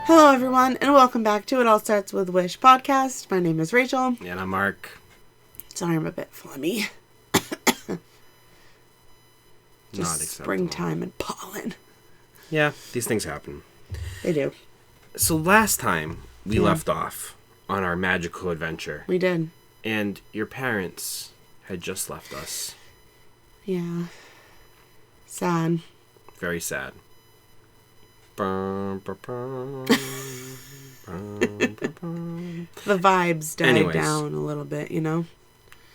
Hello, everyone, and welcome back to It All Starts With Wish podcast. My name is Rachel. And I'm Mark. Sorry, I'm a bit phlegmy. Just springtime and pollen. Yeah, these things happen. They do. So last time we left off on our magical adventure. We did. And your parents had just left us. Yeah. Sad. Very sad. The vibes died down a little bit, you know?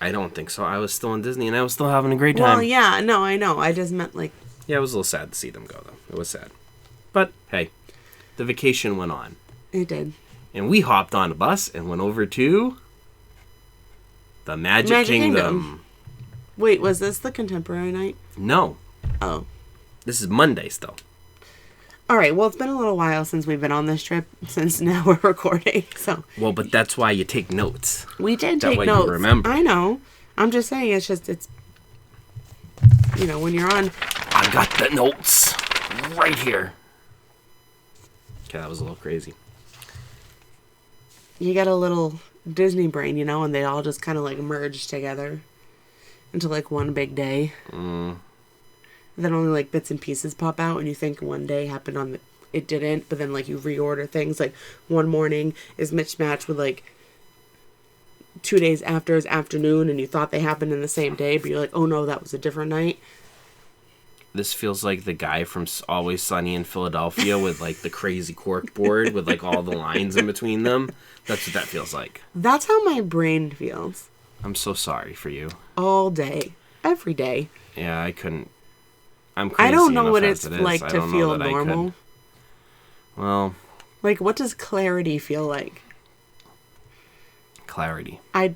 I don't think so. I was still in Disney and I was still having a great time. Well, yeah, no, I know. I just meant like... Yeah, it was a little sad to see them go, though. It was sad. But, hey, the vacation went on. It did. And we hopped on a bus and went over to the Magic Kingdom. Wait, was this the contemporary night? No. Oh. This is Monday still. All right, well, it's been a little while since we've been on this trip, since now we're recording, so... Well, but that's why you take notes. We did that take way notes. You remember. I know. I'm just saying, it's... You know, when you're on... I got the notes right here. Okay, that was a little crazy. You get a little Disney brain, you know, and they all just kind of, like, merge together into, like, one big day. Then only, like, bits and pieces pop out, and you think one day happened on it didn't, but then, like, you reorder things. Like, one morning is mismatched with, like, 2 days after is afternoon, and you thought they happened in the same day, but you're like, oh, no, that was a different night. This feels like the guy from Always Sunny in Philadelphia with, like, the crazy cork board with, like, all the lines in between them. That's what that feels like. That's how my brain feels. I'm so sorry for you. All day. Every day. Yeah, I couldn't. I'm crazy. I don't know what it's it's like to feel normal. Well. Like, what does clarity feel like? Clarity. I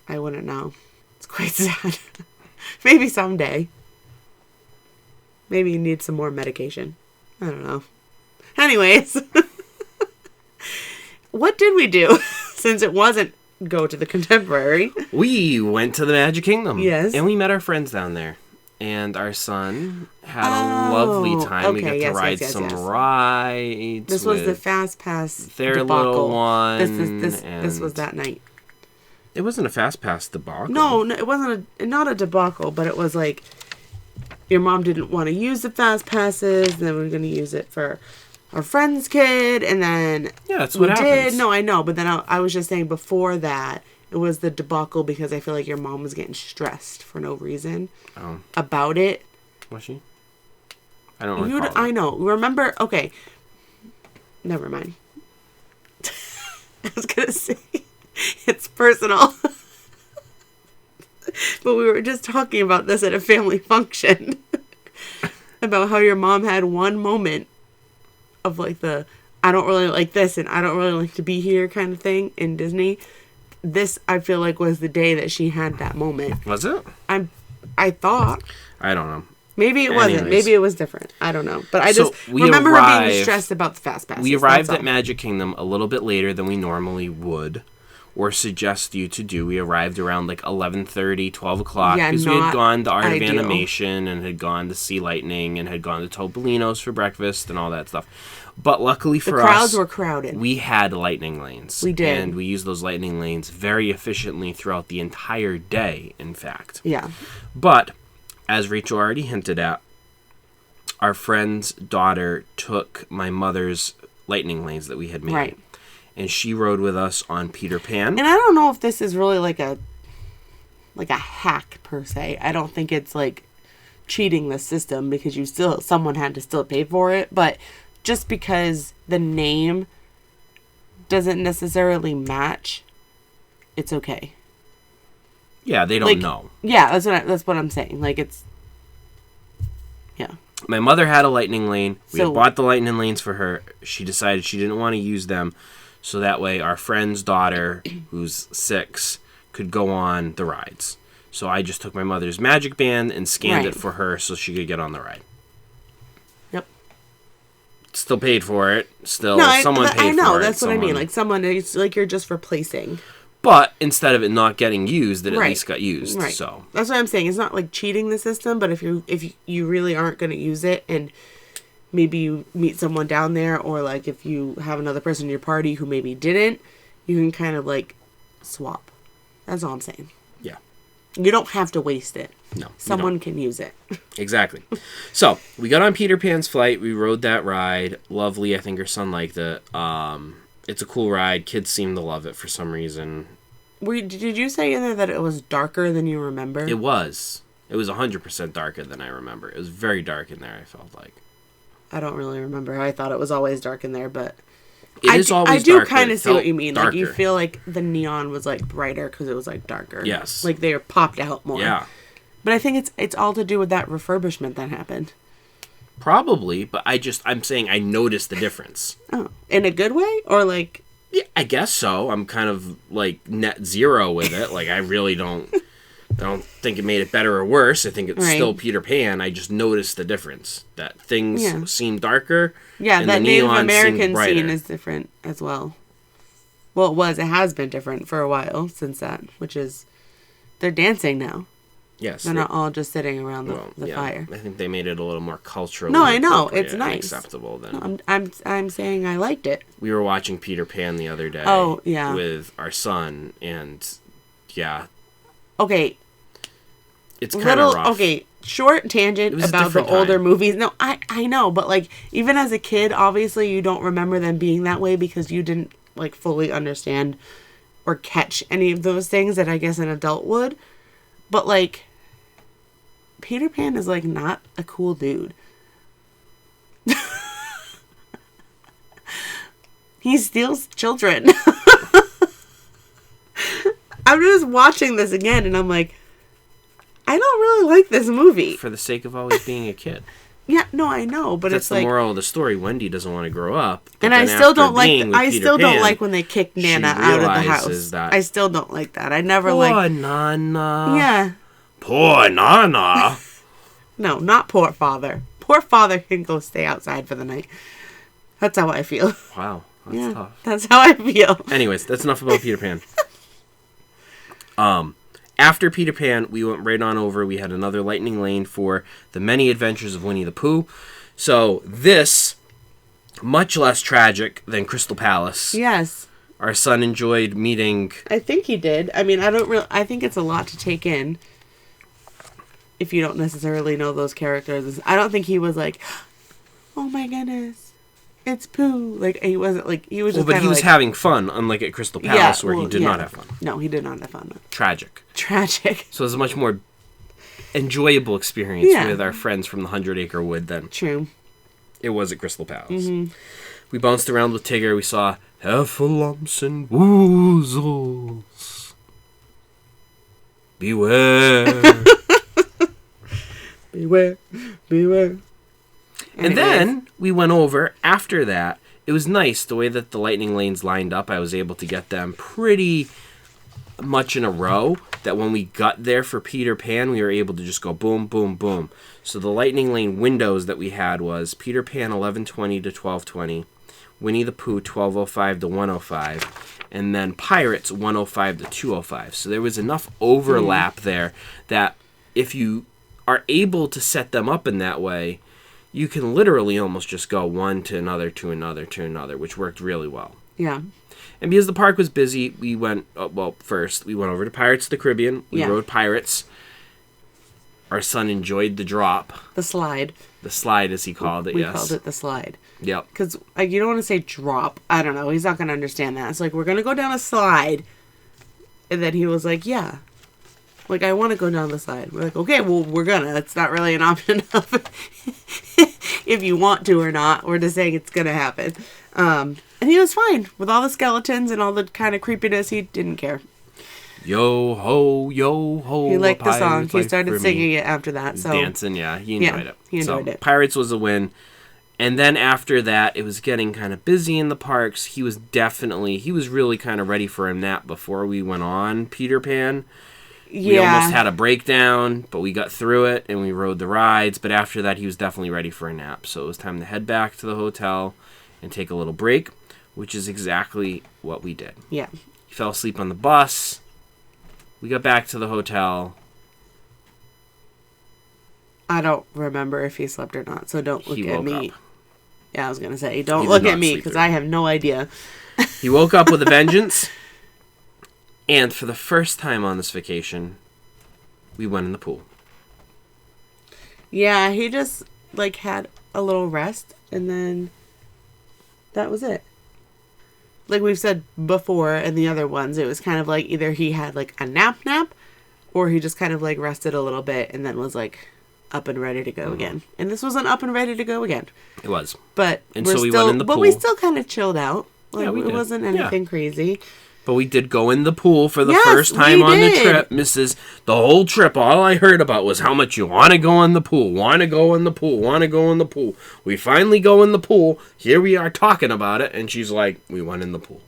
wouldn't know. It's quite sad. Maybe someday. Maybe you need some more medication. I don't know. Anyways. What did we do? Since it wasn't go to the contemporary. We went to the Magic Kingdom. Yes. And we met our friends down there. And our son had a lovely time. We got to ride some rides. This was the Fast Pass their debacle. Little one. This was that night. It wasn't a Fast Pass debacle. No, it wasn't not a debacle, but it was like your mom didn't want to use the Fast Passes, and then we were going to use it for our friend's kid, and then yeah, that's what happens. No, I know, but then I was just saying before that. It was the debacle because I feel like your mom was getting stressed for no reason about it. Was she? I don't recall. I know. Remember? Okay. Never mind. I was going to say it's personal. But we were just talking about this at a family function. About how your mom had one moment of like the I don't really like this and I don't really like to be here kind of thing in Disney. This, I feel like, was the day that she had that moment. Was it? I thought. I don't know. Maybe it wasn't. Maybe it was different. I don't know. But I just remember her being stressed about the Fast Passes. We arrived at Magic Kingdom a little bit later than we normally would or suggest you to do. We arrived around like 11:30, 12 o'clock. Yeah, because we had gone to Art ideal. of Animation and had gone to Sea Lightning and had gone to Topolino's for breakfast and all that stuff. But luckily for us, the crowds were crowded. We had lightning lanes. We did. And we used those lightning lanes very efficiently throughout the entire day, in fact. Yeah. But, as Rachel already hinted at, our friend's daughter took my mother's lightning lanes that we had made. Right. And she rode with us on Peter Pan. And I don't know if this is really like a hack, per se. I don't think it's like cheating the system because someone had to still pay for it, but just because the name doesn't necessarily match, it's okay. Yeah, they don't know. Yeah, that's what I'm saying. Like, it's... Yeah. My mother had a lightning lane. We had bought the lightning lanes for her. She decided she didn't want to use them, so that way our friend's daughter, who's 6, could go on the rides. So I just took my mother's Magic Band and scanned it for her so she could get on the ride. Still paid for it. Someone paid for it. I know, that's what I mean. Like, it's like you're just replacing. But instead of it not getting used, it at least got used. Right. So that's what I'm saying. It's not like cheating the system, but if you really aren't going to use it and maybe you meet someone down there, or like if you have another person in your party who maybe didn't, you can kind of like swap. That's all I'm saying. Yeah. You don't have to waste it. No. Someone can use it. Exactly. So, we got on Peter Pan's flight. We rode that ride. Lovely. I think her son liked it. It's a cool ride. Kids seem to love it for some reason. Did you say either that it was darker than you remember? It was. It was 100% darker than I remember. It was very dark in there, I felt like. I don't really remember. I thought it was always dark in there, but... It is always darker. I do kind of see what you mean. Darker. Like, you feel like the neon was, like, brighter because it was, like, darker. Yes. Like, they popped out more. Yeah. But I think it's all to do with that refurbishment that happened. Probably, but I'm saying I noticed the difference. Oh. In a good way? Or, like... Yeah, I guess so. I'm kind of, like, net zero with it. Like, I really don't... I don't think it made it better or worse. I think it's still Peter Pan. I just noticed the difference. That things seem darker. Yeah, and that the Native neon American scene is different as well. Well, it has been different for a while since that, which is, they're dancing now. Yes. They're not all just sitting around the fire. I think they made it a little more culturally No, I know. It's nice. Acceptable than... No, I'm saying I liked it. We were watching Peter Pan the other day. Oh, yeah. With our son, and yeah. Okay. It's kind of rough. Okay, short tangent about the older movies. No, I know, but like even as a kid, obviously you don't remember them being that way because you didn't like fully understand or catch any of those things that I guess an adult would. But like Peter Pan is like not a cool dude. He steals children. I'm just watching this again and I'm like, I don't really like this movie. For the sake of always being a kid. Yeah, no, I know, but that's it's like... That's the moral of the story. Wendy doesn't want to grow up. And I still don't like... don't like when they kick Nana out of the house. I still don't like that. I never like... Poor Nana. Yeah. Poor Nana. No, not poor father. Poor father can go stay outside for the night. That's how I feel. Wow, that's tough. That's how I feel. Anyways, that's enough about Peter Pan. After Peter Pan, we went right on over. We had another lightning lane for The Many Adventures of Winnie the Pooh. So this, much less tragic than Crystal Palace. Yes. Our son enjoyed meeting... I think he did. I mean, I think it's a lot to take in if you don't necessarily know those characters. I don't think he was like, oh my goodness. It's Pooh. Like, he wasn't like, he was just but he was having fun, unlike at Crystal Palace, where he did not have fun. No, he did not have fun. Tragic. So it's a much more enjoyable experience with our friends from the 100 Acre Wood than it was at Crystal Palace. Mm-hmm. We bounced around with Tigger. We saw heffalumps and woozles. Beware. Beware. Beware. And then we went over after that. It was nice the way that the lightning lanes lined up. I was able to get them pretty much in a row, that when we got there for Peter Pan, we were able to just go boom, boom, boom. So the lightning lane windows that we had was Peter Pan 11:20 to 12:20, Winnie the Pooh 12:05 to 1:05, and then Pirates 1:05 to 2:05. So there was enough overlap there that if you are able to set them up in that way, you can literally almost just go one to another, to another, to another, which worked really well. Yeah. And because the park was busy, we went, first, we went over to Pirates of the Caribbean. We rode Pirates. Our son enjoyed the drop. The slide. The slide, as he called it, we called it the slide. Yep. Because you don't want to say drop. I don't know. He's not going to understand that. It's like, we're going to go down a slide. And then he was like, yeah. Like, I want to go down the slide. We're like, okay, well, we're gonna. It's not really an option of if you want to or not. We're just saying it's gonna happen. And he was fine. With all the skeletons and all the kind of creepiness, he didn't care. Yo ho, yo ho. He liked the song. He started singing it after that. So dancing, he enjoyed it. He enjoyed it. Pirates was a win. And then after that, it was getting kind of busy in the parks. He was really kind of ready for a nap before we went on Peter Pan. We almost had a breakdown, but we got through it, and we rode the rides. But after that, he was definitely ready for a nap. So it was time to head back to the hotel and take a little break, which is exactly what we did. Yeah. He fell asleep on the bus. We got back to the hotel. I don't remember if he slept or not, so don't look at me. Yeah, I was going to say, don't look at me, because I have no idea. He woke up with a vengeance, and for the first time on this vacation, we went in the pool. Yeah, he just, like, had a little rest, and then that was it. Like we've said before in the other ones, it was kind of like either he had, like, a nap, or he just kind of, like, rested a little bit and then was, like, up and ready to go again. And this wasn't up and ready to go again. It was. But we went in the pool. But we still kind of chilled out. Like, yeah, it wasn't anything crazy. But we did go in the pool for the first time on the trip, Mrs. The whole trip, all I heard about was how much you want to go in the pool, want to go in the pool, want to go in the pool. We finally go in the pool. Here we are talking about it, and she's like, we went in the pool.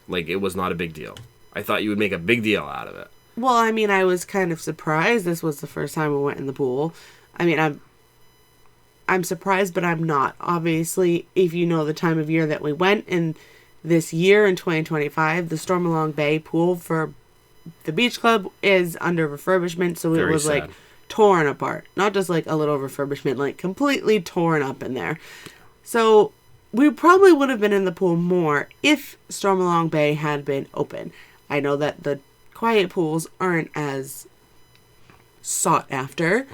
Like, it was not a big deal. I thought you would make a big deal out of it. Well, I mean, I was kind of surprised this was the first time we went in the pool. I mean, I'm surprised, but I'm not. Obviously, if you know the time of year that we went, and this year in 2025, the Stormalong Bay pool for the beach club is under refurbishment, so it was sad. Like torn apart. Not just like a little refurbishment, like completely torn up in there. So we probably would have been in the pool more if Stormalong Bay had been open. I know that the quiet pools aren't as sought after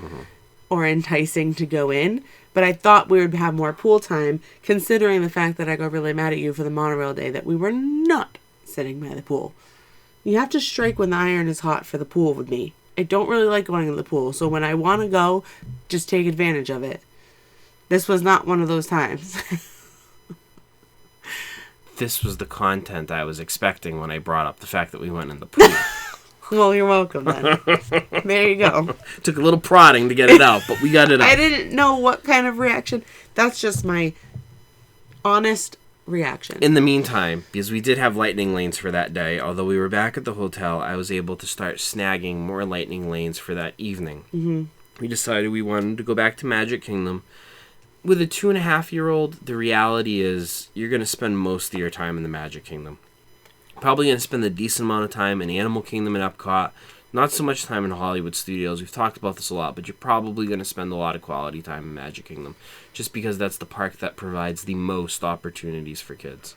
or enticing to go in, but I thought we would have more pool time, considering the fact that I got really mad at you for the monorail day that we were not sitting by the pool. You have to strike when the iron is hot for the pool with me. I don't really like going in the pool, so when I want to go, just take advantage of it. This was not one of those times. This was the content I was expecting when I brought up the fact that we went in the pool. Well, you're welcome then. There you go. Took a little prodding to get it out, but we got it out. I didn't know what kind of reaction. That's just my honest reaction. In the meantime, because we did have lightning lanes for that day, although we were back at the hotel, I was able to start snagging more lightning lanes for that evening. Mm-hmm. We decided we wanted to go back to Magic Kingdom. With a 2.5-year-old, the reality is you're going to spend most of your time in the Magic Kingdom. Probably going to spend a decent amount of time in Animal Kingdom and Epcot. Not so much time in Hollywood Studios. We've talked about this a lot, but you're probably going to spend a lot of quality time in Magic Kingdom, just because that's the park that provides the most opportunities for kids.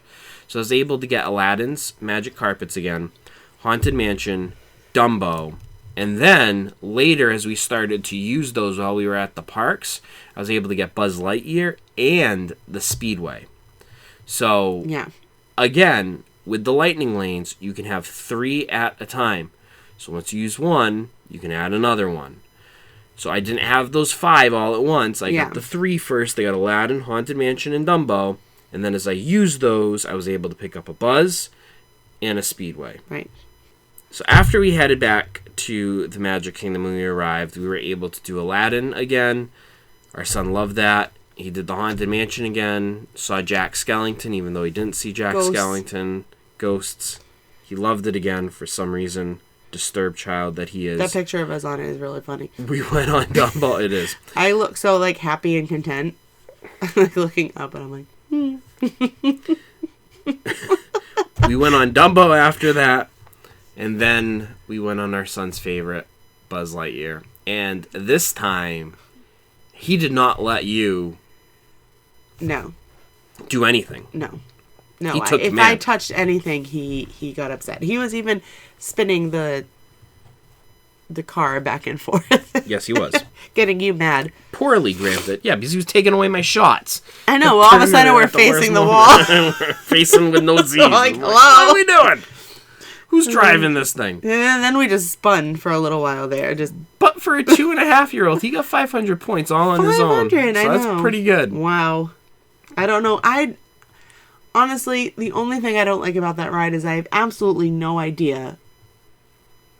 So I was able to get Aladdin's Magic Carpets again, Haunted Mansion, Dumbo, and then later, as we started to use those while we were at the parks, I was able to get Buzz Lightyear and the Speedway. So, yeah. Again, with the lightning lanes, you can have 3 at a time. So once you use one, you can add another one. So I didn't have those 5 all at once. I got the 3 first. I got Aladdin, Haunted Mansion, and Dumbo. And then as I used those, I was able to pick up a Buzz and a Speedway. Right. So after we headed back to the Magic Kingdom when we arrived, we were able to do Aladdin again. Our son loved that. He did the Haunted Mansion again. Saw Jack Skellington, even though he didn't see Jack Skellington. Ghosts. He loved it again for some reason. Disturbed child that he is. That picture of us on it is really funny. We went on Dumbo. It is. I look so like happy and content. Like looking up and I'm like, We went on Dumbo after that. And then we went on our son's favorite, Buzz Lightyear. And this time, he did not let you do anything. No. If I touched anything, he got upset. He was even spinning the car back and forth. Yes, he was. Getting you mad. Poorly, granted. Yeah, because he was taking away my shots. I know. All of a sudden, we're facing the wall. We're facing with no Z's. Like, hello? What are we doing? Who's driving this thing? And then we just spun for a little while there. But for a 2.5-year-old, he got 500 points all on his own. So that's pretty good. Wow. I don't know. Honestly, the only thing I don't like about that ride is I have absolutely no idea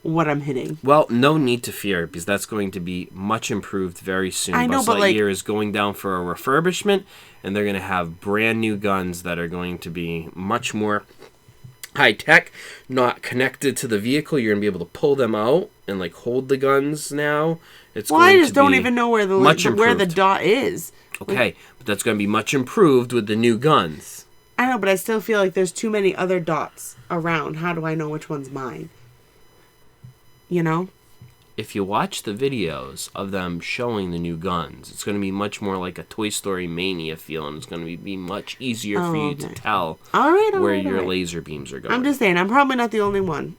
what I'm hitting. Well, no need to fear, because that's going to be much improved very soon. I know, Buzz Lightyear is going down for a refurbishment, and they're going to have brand new guns that are going to be much more high tech, not connected to the vehicle. You're going to be able to pull them out and like hold the guns now. I just don't even know where the dot is. Okay, but that's going to be much improved with the new guns. I know, but I still feel like there's too many other dots around. How do I know which one's mine? You know? if you watch the videos of them showing the new guns, it's going to be much more like a Toy Story Mania feel, and it's going to be much easier for you to tell where your laser beams are going. I'm just saying, I'm probably not the only one.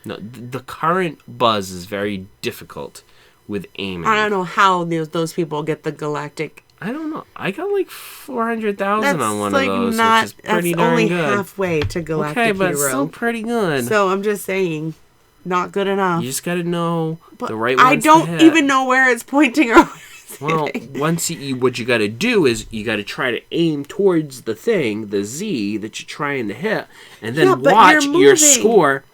No, the current Buzz is very difficult with aiming. I don't know how those people get the galactic. I don't know. I got like 400,000 on one like of those, not, which is pretty that's darn only good. halfway to galactic okay, but hero. still pretty good. So I'm just saying, not good enough. You just got to know the right ones I don't even know where it's pointing or where it's hitting. Once what you got to do is you got to try to aim towards the thing, the Z that you're trying to hit, and then watch your score.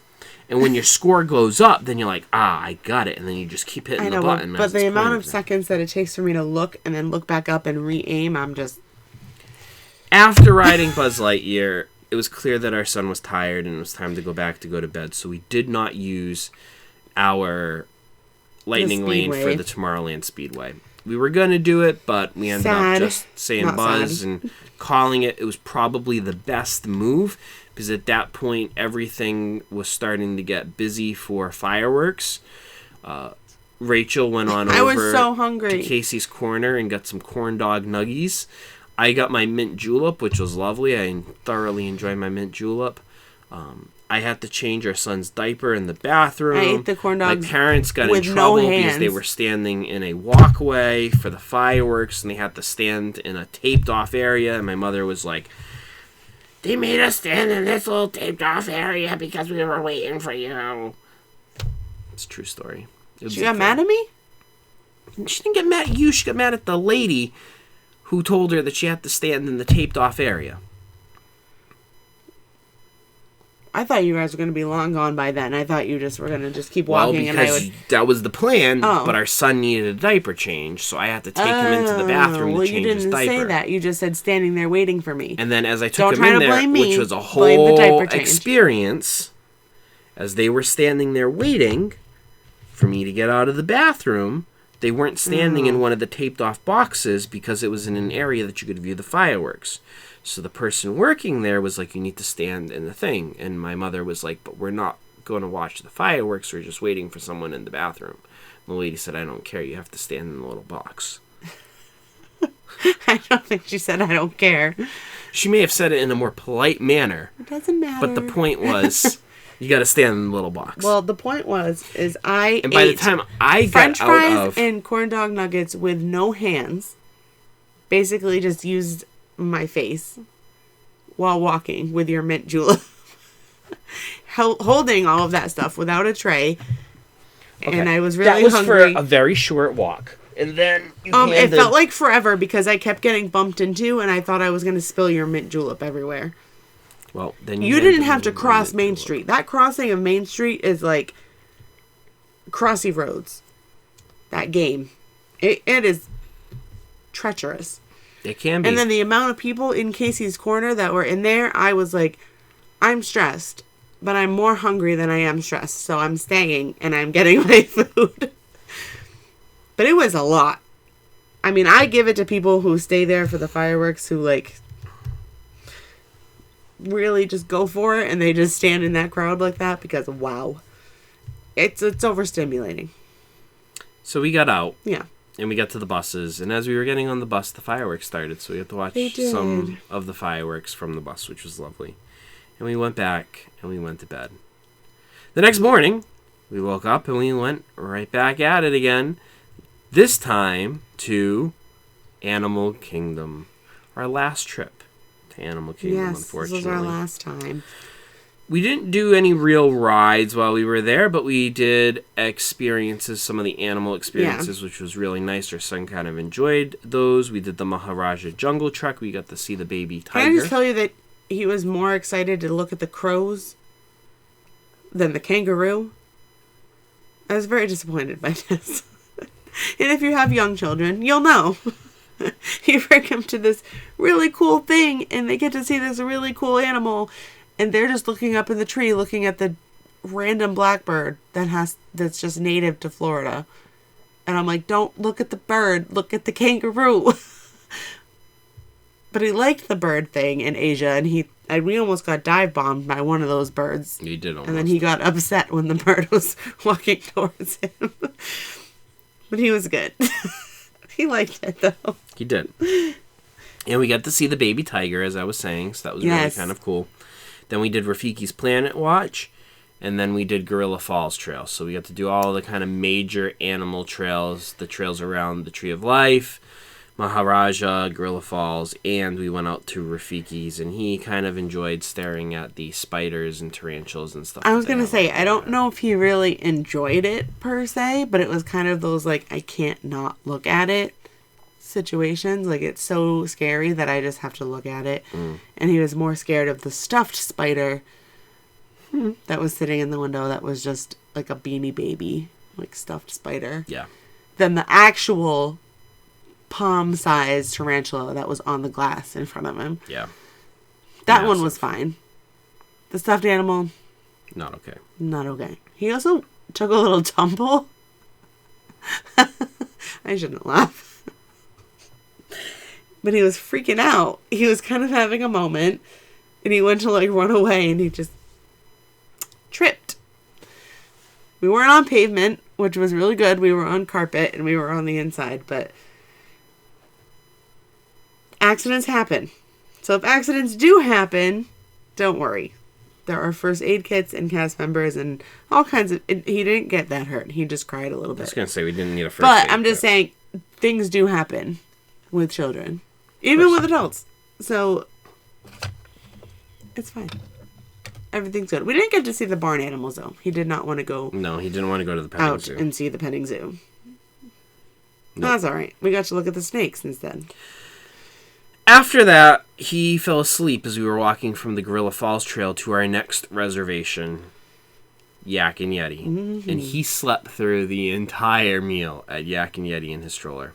And when your score goes up, then you're like, I got it. And then you just keep hitting the button. But the amount of seconds that it takes for me to look and then look back up and re-aim, I'm just... After riding Buzz Lightyear, it was clear that our son was tired and it was time to go to bed. So we did not use our Lightning Lane for the Tomorrowland Speedway. We were going to do it, but we ended up just saying Buzz and calling it. It was probably the best move. Because at that point, everything was starting to get busy for fireworks. Rachel went on over to Casey's Corner and got some corn dog nuggies. I got my mint julep, which was lovely. I thoroughly enjoyed my mint julep. I had to change our son's diaper in the bathroom. I ate the corn dogs. My parents got in trouble because they were standing in a walkway for the fireworks, and they had to stand in a taped-off area. And my mother was like, "They made us stand in this little taped-off area because we were waiting for you." It's a true story. She got mad at me? She didn't get mad at you. She got mad at the lady who told her that she had to stand in the taped-off area. I thought you guys were going to be long gone by then. I thought you just were going to just keep walking. Well, because that was the plan, but our son needed a diaper change, so I had to take him into the bathroom to change his diaper. Well, you didn't say that. You just said standing there waiting for me. And then as I took him in there, which was a whole experience, as they were standing there waiting for me to get out of the bathroom, they weren't standing in one of the taped-off boxes because it was in an area that you could view the fireworks. So the person working there was like, "You need to stand in the thing." And my mother was like, "But we're not going to watch the fireworks. We're just waiting for someone in the bathroom." And the lady said, "I don't care. You have to stand in the little box." I don't think she said, "I don't care." She may have said it in a more polite manner. It doesn't matter. But the point was, you got to stand in the little box. Well, the point is I and by the time I got French fries out of... and corn dog nuggets with no hands, basically just used my face while walking with your mint julep, holding all of that stuff without a tray, and I was really hungry. That was for a very short walk, and then it felt like forever because I kept getting bumped into, and I thought I was going to spill your mint julep everywhere. Well, then you didn't have to cross Main Street. That crossing of Main Street is like Crossy Roads. That game, it is treacherous. It can be. And then the amount of people in Casey's Corner that were in there, I was like, I'm stressed, but I'm more hungry than I am stressed. So I'm staying and I'm getting my food. But it was a lot. I mean, I give it to people who stay there for the fireworks, who like really just go for it and they just stand in that crowd like that, because wow. It's overstimulating. So we got out. Yeah. And we got to the buses, and as we were getting on the bus, the fireworks started, so we had to watch some of the fireworks from the bus, which was lovely. And we went back, and we went to bed. The next morning, we woke up, and we went right back at it again, this time to Animal Kingdom. Our last trip to Animal Kingdom, unfortunately. Yes, this was our last time. We didn't do any real rides while we were there, but we did some of the animal experiences, which was really nice. Our son kind of enjoyed those. We did the Maharaja Jungle Trek. We got to see the baby tiger. Can I just tell you that he was more excited to look at the crows than the kangaroo? I was very disappointed by this. And if you have young children, you'll know. You bring them to this really cool thing, and they get to see this really cool animal, and they're just looking up in the tree, looking at the random blackbird that's just native to Florida. And I'm like, don't look at the bird, look at the kangaroo. But he liked the bird thing in Asia, and And we almost got dive bombed by one of those birds. You did almost. And then he got upset when the bird was walking towards him. But he was good. He liked it, though. He did. And we got to see the baby tiger, as I was saying, so that was really kind of cool. Then we did Rafiki's Planet Watch, and then we did Gorilla Falls Trail. So we got to do all the kind of major animal trails, the trails around the Tree of Life, Maharaja, Gorilla Falls, and we went out to Rafiki's, and he kind of enjoyed staring at the spiders and tarantulas and stuff. I was going to say, I don't know if he really enjoyed it, per se, but it was kind of those, like, I can't not look at it situations. Like, it's so scary that I just have to look at it. And he was more scared of the stuffed spider that was sitting in the window that was just, like, a Beanie Baby, like, stuffed spider. Yeah. Than the actual palm-sized tarantula that was on the glass in front of him. Yeah. That one was fine. The stuffed animal, not okay. Not okay. He also took a little tumble. I shouldn't laugh. But he was freaking out. He was kind of having a moment. And he went to, like, run away. And he just tripped. We weren't on pavement, which was really good. We were on carpet. And we were on the inside. But accidents happen. So if accidents do happen, don't worry. There are first aid kits and cast members and all kinds of... He didn't get that hurt. He just cried a little bit. I was going to say, we didn't need a first But aid I'm just saying, things do happen with children. Even with adults. So, it's fine. Everything's good. We didn't get to see the barn animals, though. He did not want to go... No, he didn't want to go to the petting zoo. and see the petting zoo. Nope. No, that's all right. We got to look at the snakes instead. After that, he fell asleep as we were walking from the Gorilla Falls Trail to our next reservation, Yak and Yeti. Mm-hmm. And he slept through the entire meal at Yak and Yeti in his stroller.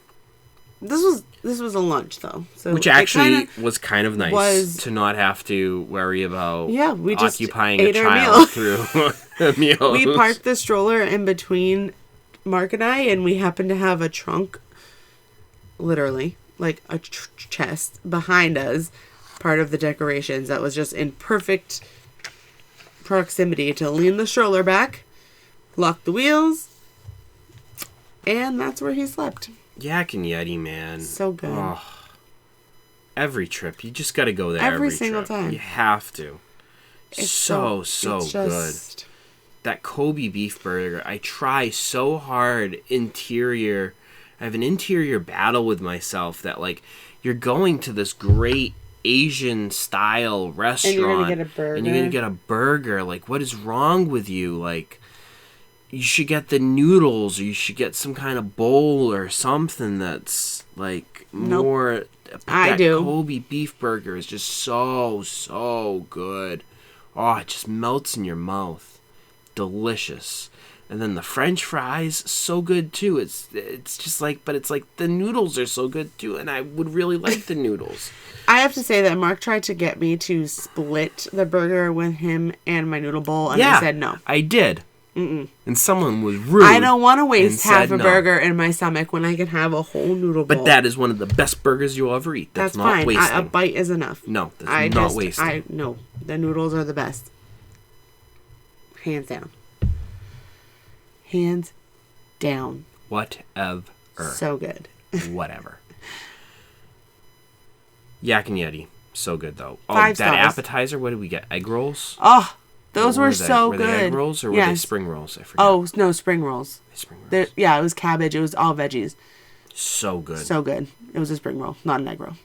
This was a lunch, though. So which actually was kind of nice to not have to worry about we just occupying ate a our child meal. through a meal. We parked the stroller in between Mark and I, and we happened to have a trunk, literally, like a chest behind us, part of the decorations that was just in perfect proximity to lean the stroller back, lock the wheels, and that's where he slept. Yak and Yeti, man. So good. Oh, every trip. You just got to go there every single time. You have to. It's so it's good. That Kobe beef burger. I try so hard interior. I have an interior battle with myself that, like, you're going to this great Asian style restaurant. And you're going to get a burger. And you're going to get a burger. Like, what is wrong with you? Like, you should get the noodles, or you should get some kind of bowl or something that's, like, more... I do. Kobe beef burger is just so good. Oh, it just melts in your mouth. Delicious. And then the French fries, so good too. It's just like, but it's like the noodles are so good too, and I would really like the noodles. I have to say that Mark tried to get me to split the burger with him and my noodle bowl, and I said no. I did. Mm-mm. And someone was rude. I don't want to waste half a burger in my stomach when I can have a whole noodle bowl. But that is one of the best burgers you'll ever eat. That's not fine. wasting. A bite is enough. No, that's not wasting. No, the noodles are the best. Hands down. Hands down. Whatever. So good. Whatever. Yak and Yeti. So good, though. Oh, 5 that stars. appetizer, what did we get? Egg rolls? Oh, those were so good. Were they egg rolls or were they spring rolls? I forget. Oh, no, spring rolls. Spring rolls. Yeah, it was cabbage. It was all veggies. So good. So good. It was a spring roll, not an egg roll.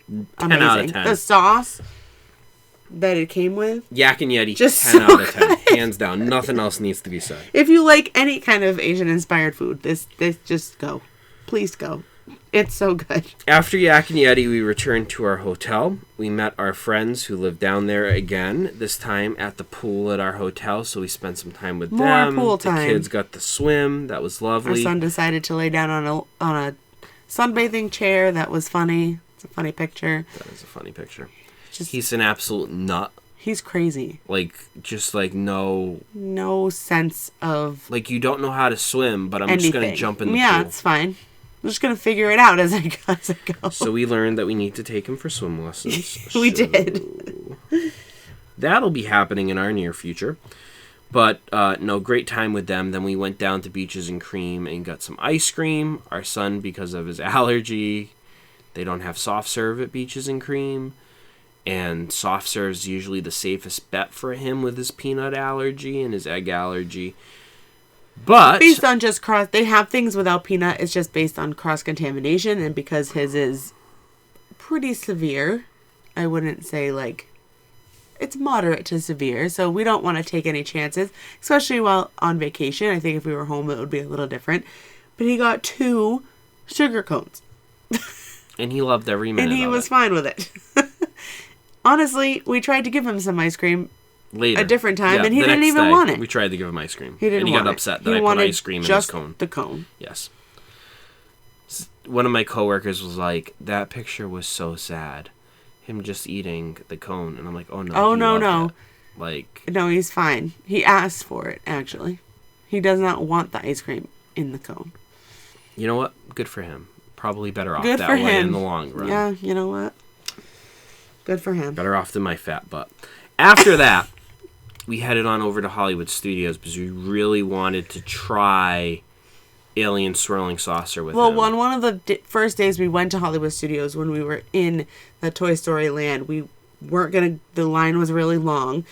10 Amazing. out of 10. The sauce that it came with. Yak and Yeti, just 10 so out of 10. good. Hands down. Nothing else needs to be said. If you like any kind of Asian-inspired food, this just go. Please go. It's so good. After Yak and Yeti, we returned to our hotel. We met our friends who live down there again, this time at the pool at our hotel, so we spent some time with them. More pool time. The kids got to swim. That was lovely. Our son decided to lay down on a sunbathing chair. That was funny. It's a funny picture. That is a funny picture. Just, he's an absolute nut. He's crazy. Like, just like no sense of like you don't know how to swim, but I'm just going to jump in the pool. Yeah, it's fine. I'm just going to figure it out as I go. So we learned that we need to take him for swim lessons. We did. That'll be happening in our near future. But, no, great time with them. Then we went down to Beaches and Cream and got some ice cream. Our son, because of his allergy, they don't have soft serve at Beaches and Cream. And soft serve is usually the safest bet for him with his peanut allergy and his egg allergy. But based on just they have things without peanut. It's just based on cross-contamination. And because his is pretty severe, I wouldn't say, like... It's moderate to severe, so we don't want to take any chances, especially while on vacation. I think if we were home, it would be a little different. But he got 2 sugar cones. And he loved every minute and he was fine with it. Honestly, we tried to give him some ice cream later, a different time, and he didn't even want it. We tried to give him ice cream. He didn't and he want got it. upset that I put ice cream in his cone. The cone. Yes. One of my coworkers was like, that picture was so sad. Him just eating the cone, and I'm like, oh no. Oh no. It. Like, no, he's fine. He asked for it, actually. He does not want the ice cream in the cone. You know what? Good for him. Probably better off Good that for way him. in the long run. Yeah, you know what? Good for him. Better off than my fat butt. After that, we headed on over to Hollywood Studios because we really wanted to try Alien Swirling Saucer with him. Well, on one of the first days we went to Hollywood Studios, when we were in the Toy Story land, we weren't going to... The line was really long,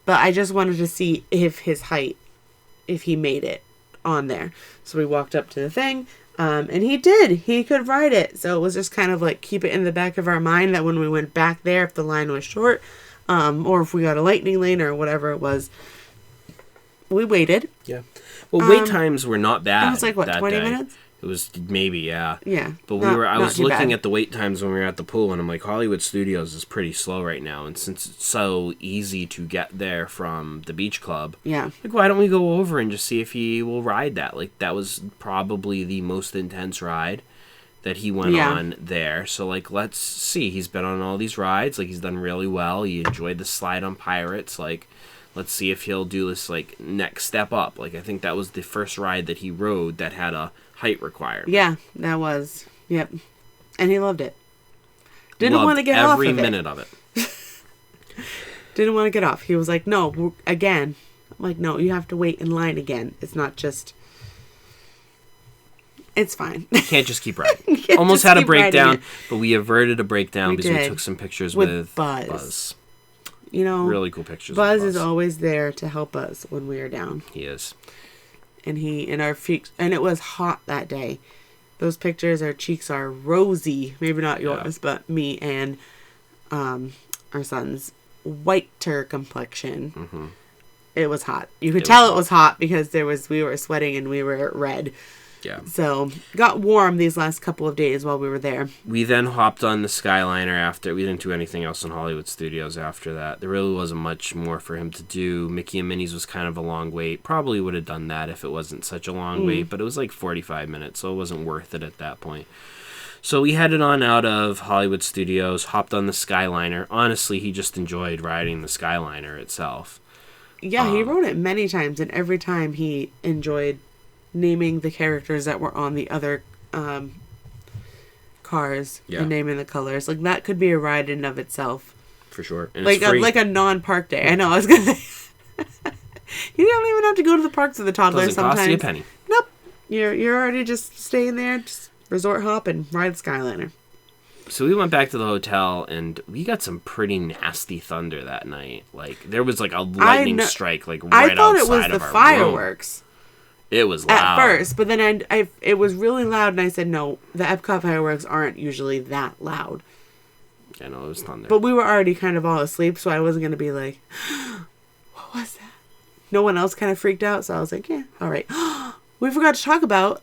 but I just wanted to see if his height, if he made it on there. So we walked up to the thing, and he did. He could ride it. So it was just kind of like keep it in the back of our mind that when we went back there, if the line was short, or if we got a lightning lane or whatever it was, we waited. Yeah. Well, wait times were not bad. It was like, what, 20 minutes? It was maybe, yeah. Yeah. But I was looking at the wait times when we were at the pool, and I'm like, Hollywood Studios is pretty slow right now. And since it's so easy to get there from the beach club, yeah, like, why don't we go over and just see if he will ride that? Like, that was probably the most intense ride that he went on there. So, like, let's see. He's been on all these rides. Like, he's done really well. He enjoyed the slide on Pirates. Like, let's see if he'll do this, like, next step up. Like, I think that was the first ride that he rode that had a height requirement. Yeah, that was. Yep. And he loved it. Didn't want to get off of it. Every minute of it. Didn't want to get off. He was like, no, again. I'm like, no, you have to wait in line again. It's not just... It's fine. You can't just keep riding. Almost had a breakdown, but we averted a breakdown because we took some pictures with Buzz. You know, really cool pictures. Buzz is always there to help us when we are down. He is. And our feet, and it was hot that day. Those pictures, our cheeks are rosy. Maybe not yours, but me and our son's whiter complexion. Mm-hmm. It was hot. You could tell it was hot because we were sweating and we were red. Yeah. So, got warm these last couple of days while we were there. We then hopped on the Skyliner after. We didn't do anything else in Hollywood Studios after that. There really wasn't much more for him to do. Mickey and Minnie's was kind of a long wait. Probably would have done that if it wasn't such a long wait, but it was like 45 minutes, so it wasn't worth it at that point. So we headed on out of Hollywood Studios, hopped on the Skyliner. Honestly, he just enjoyed riding the Skyliner itself. Yeah, he rode it many times, and every time he enjoyed naming the characters that were on the other cars and naming the colors. Like, that could be a ride in and of itself. For sure. And like, like a non-park day. I know, I was going to say. You don't even have to go to the parks with the toddlers sometimes. Doesn't cost you a penny. Nope. You're already just staying there, just resort hop and ride the Skyliner. So we went back to the hotel, and we got some pretty nasty thunder that night. Like, there was like a lightning strike, like, right outside of our room. I thought it was the fireworks. It was loud. At first, but then it was really loud, and I said, no, the Epcot fireworks aren't usually that loud. I know, it was thunder. But we were already kind of all asleep, so I wasn't going to be like, what was that? No one else kind of freaked out, so I was like, yeah, all right. We forgot to talk about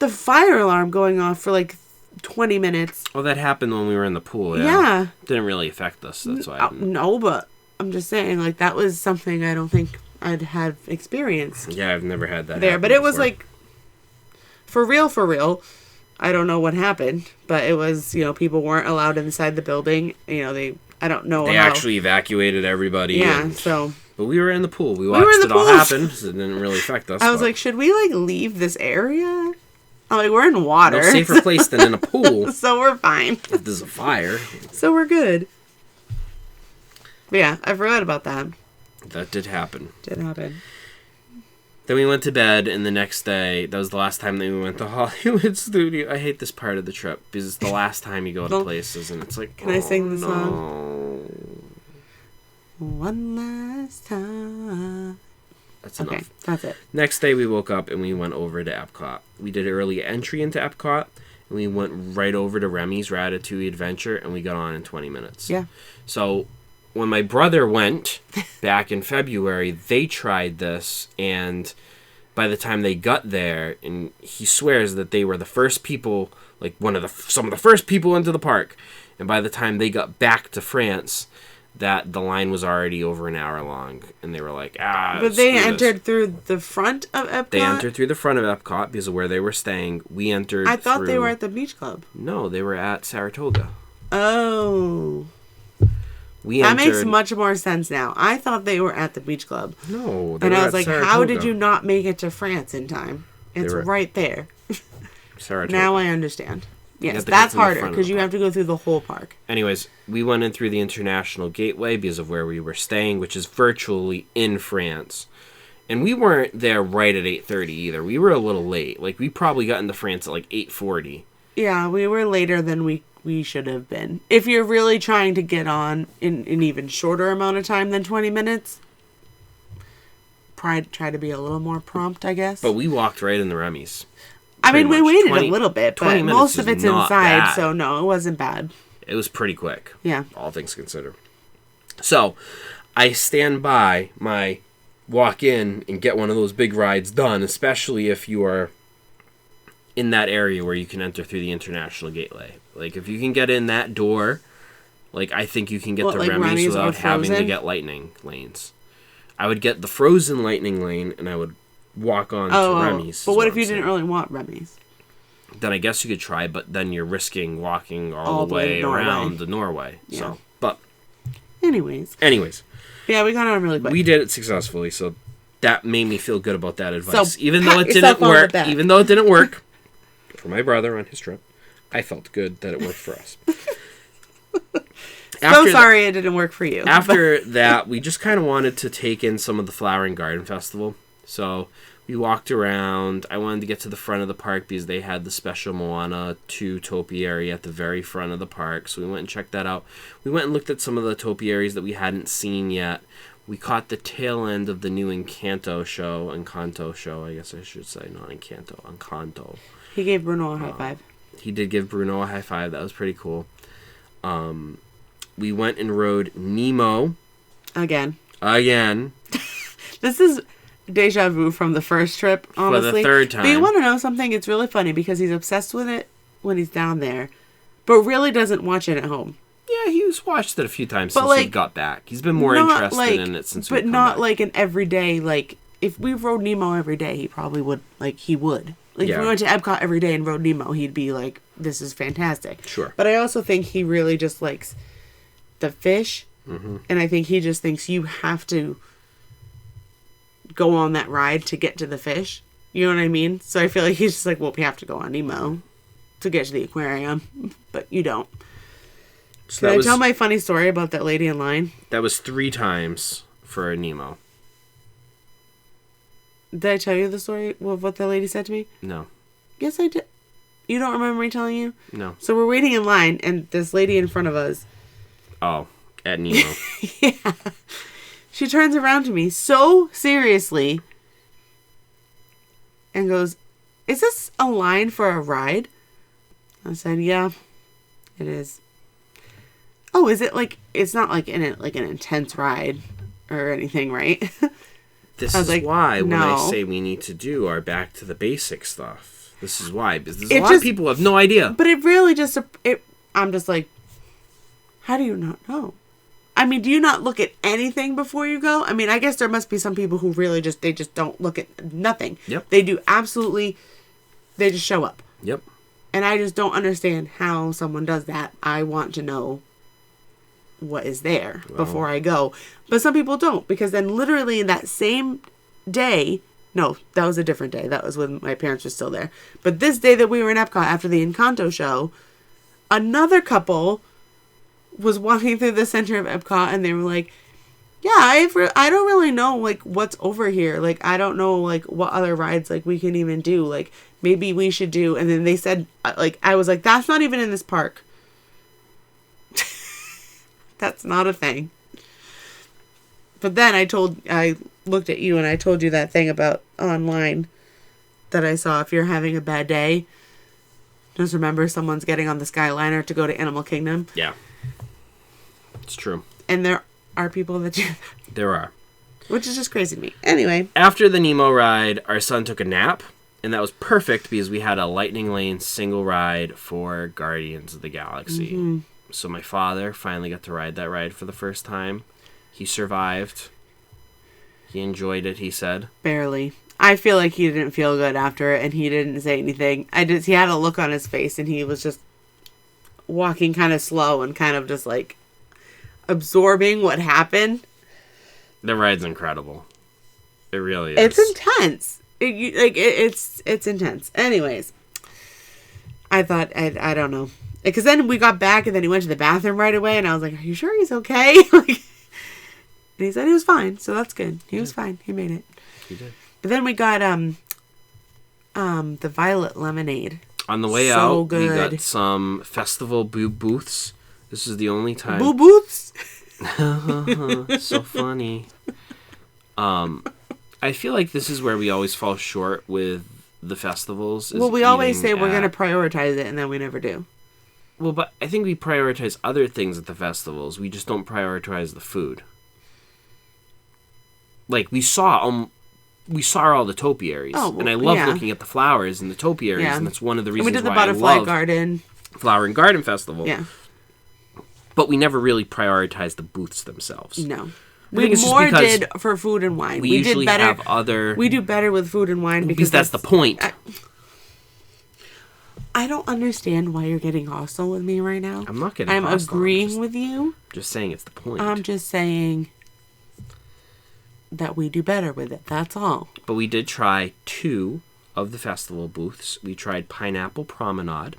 the fire alarm going off for like 20 minutes. Well, that happened when we were in the pool, yeah. It didn't really affect us, that's why. No, but I'm just saying, like, that was something I don't think I'd have experienced. Yeah, I've never had that there, but it was like, for real, I don't know what happened, but it was, people weren't allowed inside the building. I don't know. They actually evacuated everybody. Yeah, but we were in the pool. We watched it all happen, so it didn't really affect us. I was like, should we, leave this area? I'm like, we're in water. No safer place than in a pool. So we're fine. If there's a fire. So we're good. But yeah, I forgot about that. That did happen. Then we went to bed, and the next day, that was the last time that we went to Hollywood Studio. I hate this part of the trip, because it's the last time you go to places, and it's like, can I sing the song? One last time. That's enough. Okay, that's it. Next day, we woke up, and we went over to Epcot. We did early entry into Epcot, and we went right over to Remy's Ratatouille Adventure, and we got on in 20 minutes. Yeah. So when my brother went back in February, they tried this, and by the time they got there, and he swears that they were the first people, like some of the first people into the park, and by the time they got back to France, that the line was already over an hour long, and they were like, But they entered through the front of Epcot? They entered through the front of Epcot because of where they were staying. We entered I thought they were at the beach club. No, they were at Saratoga. Oh. That makes much more sense now. I thought they were at the beach club. No, and I was like, Saratoga. How did you not make it to France in time? It's right there. Saratoga. Now I understand. Yes, that's harder because you have to go through the whole park. Anyways, we went in through the International Gateway because of where we were staying, which is virtually in France. And we weren't there right at 8:30 either. We were a little late. Like, we probably got into France at like 8:40. Yeah, we were later than we should have been. If you're really trying to get on in an even shorter amount of time than 20 minutes, try to be a little more prompt, I guess. But we walked right in the Remy's. I mean, we waited a little bit, but most of it's inside, bad. So no, it wasn't bad. It was pretty quick. Yeah. All things considered. So, I stand by my walk in and get one of those big rides done, especially if you are in that area where you can enter through the International Gateway. Like, if you can get in that door, like, I think you can get to Remy's without having to get lightning lanes. I would get the frozen lightning lane, and I would walk on to Remy's. But what if you didn't really want Remy's? Then I guess you could try, but then you're risking walking all the way around to Norway. Yeah. So, but... Anyways. Yeah, we got on really quick. We did it successfully, so that made me feel good about that advice. So, even though it didn't work for my brother on his trip, I felt good that it worked for us. Sorry it didn't work for you. After that, we just kind of wanted to take in some of the Flower and Garden Festival. So we walked around. I wanted to get to the front of the park because they had the special Moana 2 topiary at the very front of the park. So we went and checked that out. We went and looked at some of the topiaries that we hadn't seen yet. We caught the tail end of the new Encanto show, I guess I should say, not Encanto, Encanto. He gave Bruno a high five. He did give Bruno a high five. That was pretty cool. We went and rode Nemo. Again. This is deja vu from the first trip, honestly. For the third time. But you want to know something? It's really funny because he's obsessed with it when he's down there, but really doesn't watch it at home. Yeah, he's watched it a few times since he got back. He's been more interested in it since we come back. But not like an everyday, like, if we rode Nemo every day, he probably would, like, he would. Like, if we went to Epcot every day and rode Nemo, he'd be like, this is fantastic. Sure. But I also think he really just likes the fish, and I think he just thinks you have to go on that ride to get to the fish. You know what I mean? So I feel like he's just like, well, we have to go on Nemo to get to the aquarium, but you don't. So Can I tell my funny story about that lady in line? That was 3 times for a Nemo. Did I tell you the story of what the lady said to me? No. Yes, I did. You don't remember me telling you? No. So we're waiting in line, and this lady in front of us. Oh, at Nemo. Yeah. She turns around to me so seriously and goes, "Is this a line for a ride?" I said, "Yeah, it is." "Oh, is it like, it's not like an intense ride or anything, right?" This is like, why when I say we need to do our back to the basic stuff. This is why, because a lot of people have no idea. But it really just, I'm just like, how do you not know? I mean, do you not look at anything before you go? I mean, I guess there must be some people who really just don't look at nothing. Yep. They do absolutely, they just show up. Yep. And I just don't understand how someone does that. I want to know what is there before I go. But some people don't, because then literally in that same day, No, that was a different day. That was when my parents were still there. But this day that we were in Epcot after the Encanto show, another couple was walking through the center of Epcot, and they were like, yeah, I don't really know, like, what's over here. Like, I don't know, like, what other rides, like, we can even do. Like, maybe we should do. And then they said, like, I was like, that's not even in this park. That's not a thing. But then I looked at you and I told you that thing about online that I saw. If you're having a bad day, just remember someone's getting on the Skyliner to go to Animal Kingdom. Yeah. It's true. And there are people that do that. There are. Which is just crazy to me. Anyway. After the Nemo ride, our son took a nap. And that was perfect because we had a Lightning Lane single ride for Guardians of the Galaxy. Mm-hmm. So my father finally got to ride that ride for the first time. He survived. He enjoyed it, he said. Barely. I feel like he didn't feel good after it, and he didn't say anything. He had a look on his face, and he was just walking kind of slow and kind of just, like, absorbing what happened. The ride's incredible. It really is. It's intense. It's intense. Anyways. I thought, I don't know. Because then we got back, and then he went to the bathroom right away, and I was like, are you sure he's okay? Like... And he said he was fine, so that's good. He was fine. He made it. He did. But then we got the violet lemonade. On the way out, we got some festival booths. This is the only time. Booths? So funny. I feel like this is where we always fall short with the festivals. Well, we always say we're going to prioritize it, and then we never do. Well, but I think we prioritize other things at the festivals. We just don't prioritize the food. Like, we saw all the topiaries, and I love looking at the flowers and the topiaries, and that's one of the reasons why I love... We did the Butterfly Garden. Flower and Garden Festival. Yeah. But we never really prioritized the booths themselves. No. We more did for food and wine. We usually did better, have other... We do better with food and wine because that's the point. I don't understand why you're getting hostile with me right now. I'm not getting hostile. I'm agreeing with you. Just saying it's the point. I'm just saying... that we do better with it. That's all. But we did try 2 of the festival booths. We tried Pineapple Promenade.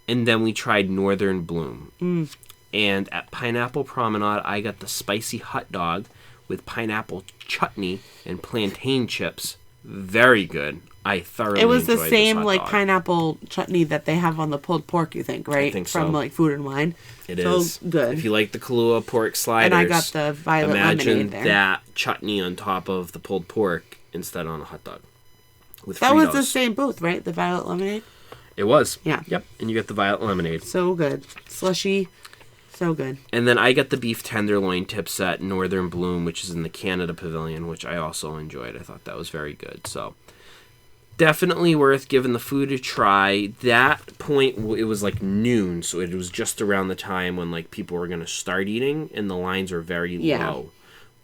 And then we tried Northern Bloom. Mm. And at Pineapple Promenade, I got the spicy hot dog with pineapple chutney and plantain chips. Very good. I thoroughly enjoyed this. It was the same like pineapple chutney that they have on the pulled pork, you think, right? I think so. From like Food and Wine. It is. So good. If you like the Kahlua pork sliders, and I got the violet lemonade there. Imagine that chutney on top of the pulled pork instead on a hot dog. With that Fritos. was the same booth, right? The violet lemonade? It was. Yeah. Yep. And you got the violet lemonade. So good. Slushy. So good. And then I got the beef tenderloin tips at Northern Bloom, which is in the Canada Pavilion, which I also enjoyed. I thought that was very good. So definitely worth giving the food a try. That point, it was like noon, so it was just around the time when like people were going to start eating, and the lines were very low.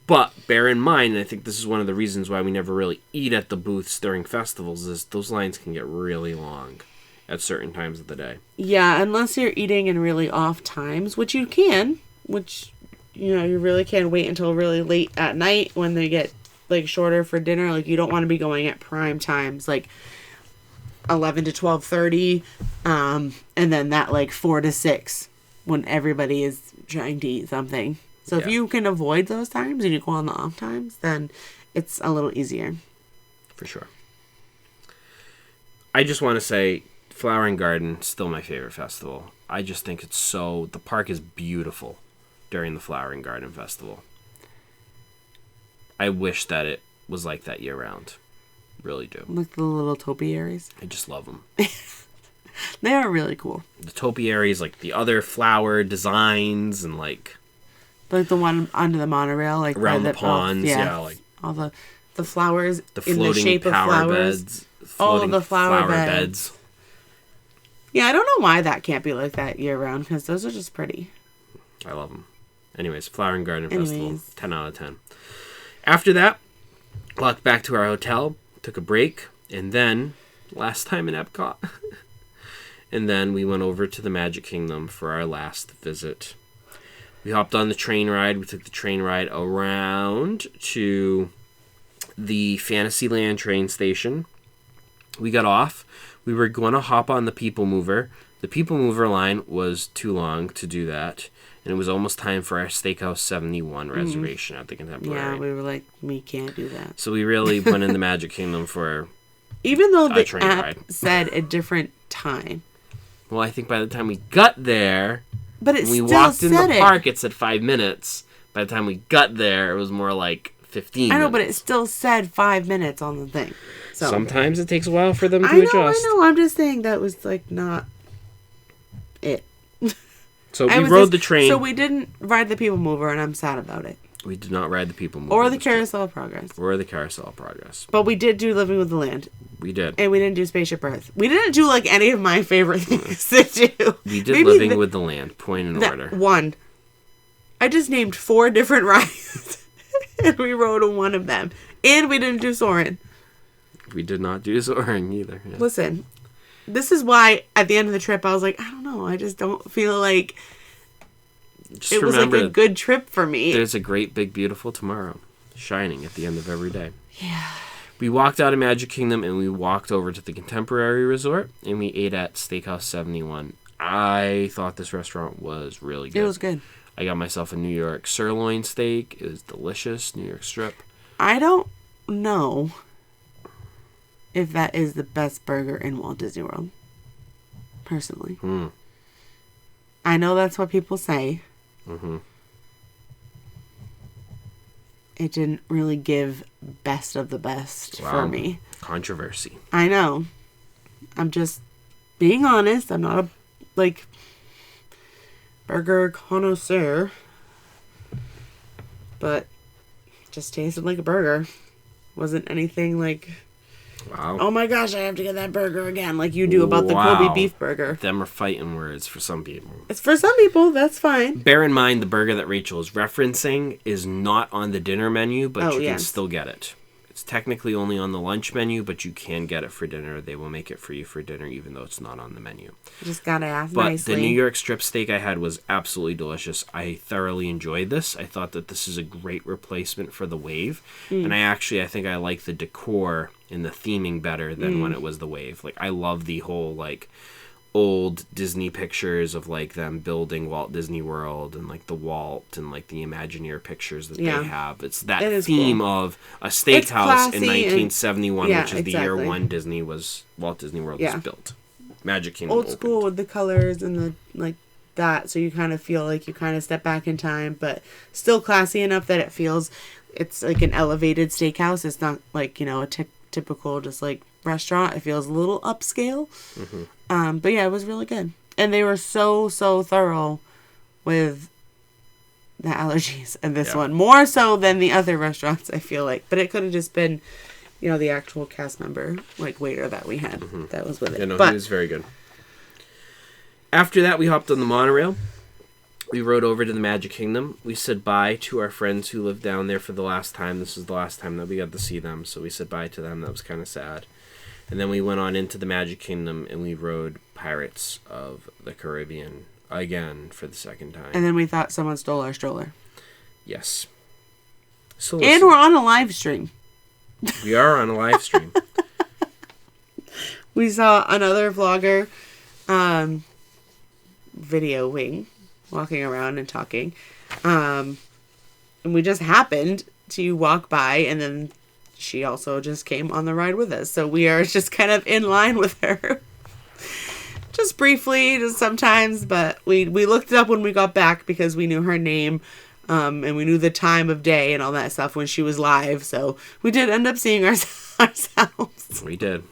But bear in mind, and I think this is one of the reasons why we never really eat at the booths during festivals, is those lines can get really long at certain times of the day. Yeah, unless you're eating in really off times, which you can, you really can't wait until really late at night when they get like shorter for dinner. Like, you don't want to be going at prime times, like 11 to 12:30, and then that like 4 to 6 when everybody is trying to eat something. So if you can avoid those times and you go on the off times, then it's a little easier. For sure. I just want to say, Flower and Garden, still my favorite festival. I just think the park is beautiful during the Flower and Garden Festival. I wish that it was like that year round. Really do. Like the little topiaries. I just love them. They are really cool. The topiaries, like the other flower designs, and like the one under the monorail, like around the ponds, like all the flowers the in the shape of flowers. Beds, the flower beds. Yeah, I don't know why that can't be like that year round, because those are just pretty. I love them. Anyways, Flower and Garden Festival, 10 out of 10. After that, walked back to our hotel, took a break, and then, last time in Epcot, and then we went over to the Magic Kingdom for our last visit. We hopped on the train ride. We took the train ride around to the Fantasyland train station. We got off. We were going to hop on the People Mover. The People Mover line was too long to do that. And it was almost time for our Steakhouse 71 reservation at the Contemporary. Yeah, we were like, we can't do that. So we really went in the Magic Kingdom for even though the train app ride. said a different time. Well, I think by the time we got there, but it when we still walked in said the park, it said 5 minutes. By the time we got there, it was more like 15 I know, minutes. but it still said 5 minutes on the thing. So sometimes it takes a while for them to adjust. I know. I'm just saying that was like not it. So we rode the train. So we didn't ride the People Mover, and I'm sad about it. We did not ride the People Mover. Or the Carousel of Progress. Or the Carousel of Progress. But we did do Living with the Land. We did. And we didn't do Spaceship Earth. We didn't do like any of my favorite things to do. We did Living with the Land. Point in order. One. I just named 4 different rides. And we rode on one of them. And we didn't do Soarin'. We did not do Soarin' either. Yeah. Listen. This is why at the end of the trip I was like, I don't know. I just don't feel like it was like a good trip for me. There's a great, big, beautiful tomorrow shining at the end of every day. Yeah. We walked out of Magic Kingdom and we walked over to the Contemporary Resort and we ate at Steakhouse 71. I thought this restaurant was really good. It was good. I got myself a New York sirloin steak. It was delicious. New York strip. I don't know if that is the best burger in Walt Disney World. Personally. I know that's what people say. Mm-hmm. It didn't really give best of the best for me. Controversy. I know. I'm just being honest. I'm not a, burger connoisseur. But just tasted like a burger. Wasn't anything like, wow, oh my gosh, I have to get that burger again, like you do about the Kobe beef burger. Them are fighting words for some people. It's for some people, that's fine. Bear in mind, the burger that Rachel is referencing is not on the dinner menu, but you can still get it. It's technically only on the lunch menu, but you can get it for dinner. They will make it for you for dinner, even though it's not on the menu. You just gotta ask but nicely. The New York strip steak I had was absolutely delicious. I thoroughly enjoyed this. I thought that this is a great replacement for the Wave. And I think I like the decor and the theming better than when it was the Wave. Like, I love the whole, old Disney pictures of them building Walt Disney World and the Walt and the Imagineer pictures that they have. It's that theme of a steakhouse in 1971, which is the year when Walt Disney World was built. Magic Kingdom old school with the colors and the that, so you kind of feel like you kind of step back in time, but still classy enough that it feels it's like an elevated steakhouse. It's not a typical just restaurant. It feels a little upscale. But yeah, it was really good. And they were so thorough with the allergies in this one. More so than the other restaurants, I feel like. But it could have just been, the actual cast member, waiter that we had that was with it. Yeah, no, he was very good. After that, we hopped on the monorail. We rode over to the Magic Kingdom. We said bye to our friends who lived down there for the last time. This is the last time that we got to see them, so we said bye to them. That was kind of sad. And then we went on into the Magic Kingdom and we rode Pirates of the Caribbean again for the second time. And then we thought someone stole our stroller. Yes. So and we're on a live stream. We are on a live stream. We saw another vlogger videoing, walking around and talking. And we just happened to walk by, and then she also just came on the ride with us. So we are just kind of in line with her. Just briefly, just sometimes, but we looked it up when we got back because we knew her name, and we knew the time of day and all that stuff when she was live. So we did end up seeing ourselves. We did.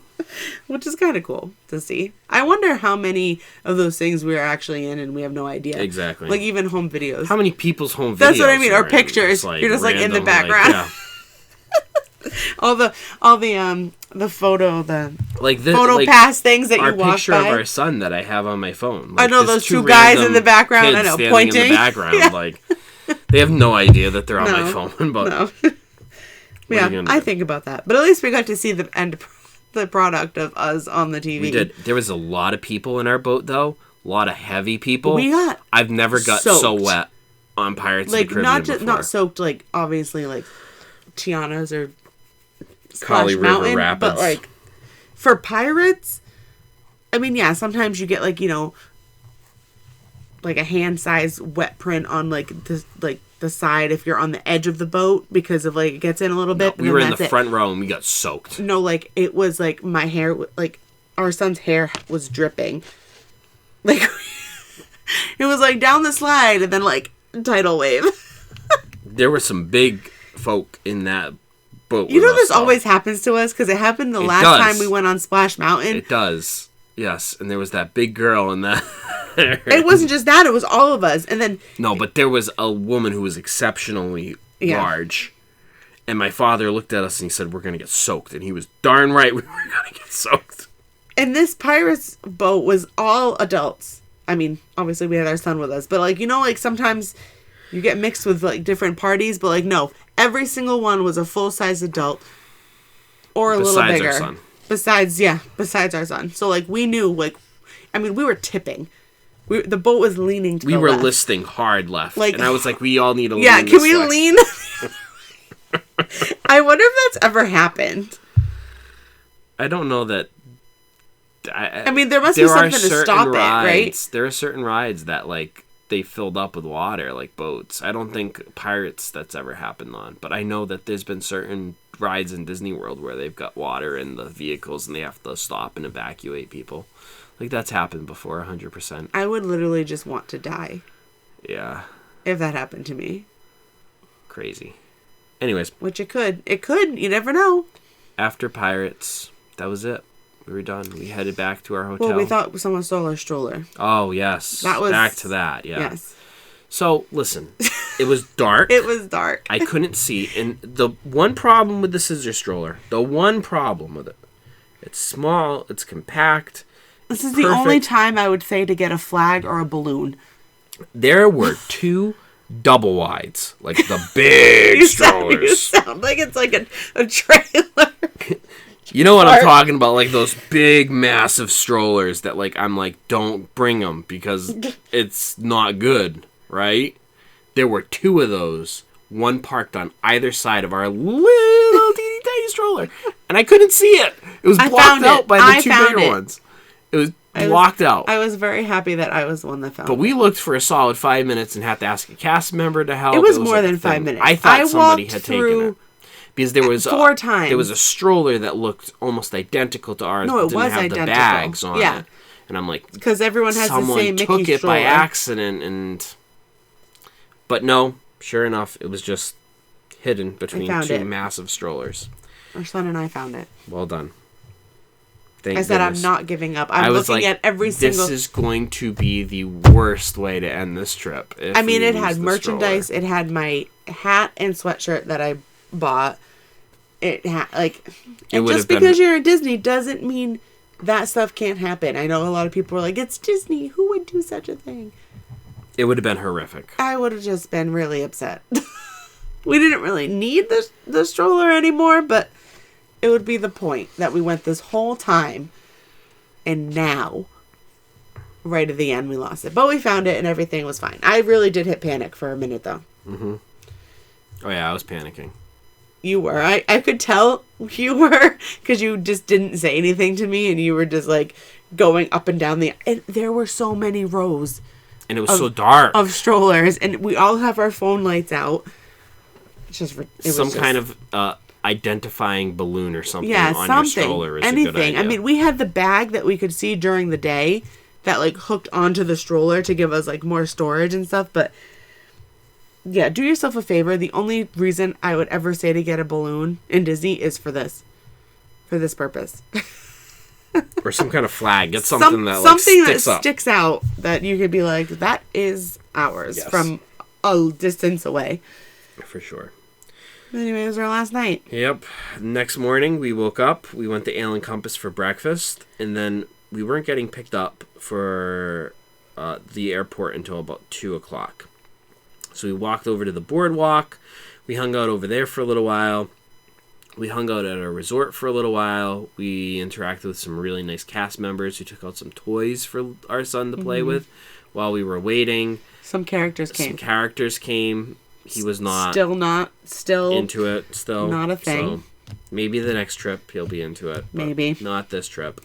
Which is kind of cool to see. I wonder how many of those things we are actually in and we have no idea. Exactly. Even home videos. How many people's home videos? That's what I mean. Or pictures. You're just random, in the background. all the photo photo pass things that you walk by. Our picture of our son that I have on my phone. I know those two guys in the background. I know, pointing in the background. They have no idea that they're on my phone. But no. Yeah, I think about that. But at least we got to see the end product of us on the TV. We did. There was a lot of people in our boat, though. A lot of heavy people. I've never got so wet on Pirates of the Caribbean before. Not soaked, obviously, Tiana's or Splash Mountain, Rapids. but like for pirates, I mean, yeah, sometimes you get like, you know, like a hand-sized wet print on like the side if you're on the edge of the boat because of like it gets in a little bit. No, we were in the front row and we got soaked. No, like it was like my hair, like our son's hair was dripping. Like it was like down the slide and then like tidal wave. There were some big folk in that boat. You know, this always happens to us because it happened the last time we went on Splash Mountain. It does. Yes, and there was that big girl in that. It wasn't just that; it was all of us. And then no, but there was a woman who was exceptionally large, and my father looked at us and he said, "We're gonna get soaked," and he was darn right. We were gonna get soaked. And this pirate's boat was all adults. I mean, obviously we had our son with us, but like, you know, like sometimes you get mixed with like different parties, but like no, every single one was a full-size adult or a little bigger. Besides our son. Besides our son. So like we knew, like, I mean, we were tipping. The boat was leaning to the left. We were listing hard left. Like, and I was like, we all need to lean. Yeah, can we lean? I wonder if that's ever happened. I don't know that. I mean, there must be something to stop it, right? There are certain rides that, like, they filled up with water, like boats. I don't think pirates that's ever happened on. But I know that there's been certain rides in Disney World where they've got water in the vehicles and they have to stop and evacuate people. Like, that's happened before, 100%. I would literally just want to die. Yeah. If that happened to me. Crazy. Anyways. Which it could. It could. You never know. After Pirates, that was it. We were done. We headed back to our hotel. Well, we thought someone stole our stroller. Oh, yes. That was... Back to that, yeah. Yes. So, listen. It was dark. It was dark. I couldn't see. And the one problem with the scissor stroller, it's small, it's compact. This is the only time I would say to get a flag or a balloon. There were 2 double wides, like the big strollers. You sound like it's like a trailer. You know what I'm talking about? Like those big, massive strollers that, like, I'm like, don't bring them because it's not good, right? There were 2 of those, one parked on either side of our little teeny tiny stroller, and I couldn't see it. It was blocked out by the 2 bigger ones. It was blocked out. I was very happy that I was the one that found it. But we looked for a solid 5 minutes and had to ask a cast member to help. It was more than 5 minutes. I thought somebody had taken it. Because there was 4 times. There was a stroller that looked almost identical to ours. No, it but was didn't have identical. the bags on it. And I'm like, because everyone has the same Mickey someone took it stroller. by accident, but no, sure enough, it was just hidden between 2 massive strollers. Our son and I found it. Well done. I said I'm not giving up. I'm looking at every single... This is going to be the worst way to end this trip. I mean, it had merchandise. It had my hat and sweatshirt that I bought. It had, like... And just because you're at Disney doesn't mean that stuff can't happen. I know a lot of people are like, it's Disney. Who would do such a thing? It would have been horrific. I would have just been really upset. We didn't really need the stroller anymore, but... It would be the point that we went this whole time, and now, right at the end, we lost it. But we found it, and everything was fine. I really did hit panic for a minute, though. Mm-hmm. Oh, yeah, I was panicking. You were. I could tell you were, because you just didn't say anything to me, and you were just, like, going up and down the... And there were so many rows. And it was so dark. Of strollers, and we all have our phone lights out. Kind of... identifying balloon or something on your stroller is anything. A good idea. I mean, we had the bag that we could see during the day that like hooked onto the stroller to give us like more storage and stuff. But yeah, do yourself a favor. The only reason I would ever say to get a balloon in Disney is for this purpose. Or some kind of flag. Get something that sticks out that you could be like, that is ours from a distance away. For sure. Anyway, it was our last night. Yep. Next morning, we woke up. We went to Ale and Compass for breakfast. And then we weren't getting picked up for the airport until about 2 o'clock. So we walked over to the boardwalk. We hung out over there for a little while. We hung out at a resort for a little while. We interacted with some really nice cast members who took out some toys for our son to play with while we were waiting. Some characters came. He was not still into it. Still not a thing. Maybe the next trip he'll be into it. Maybe. Not this trip.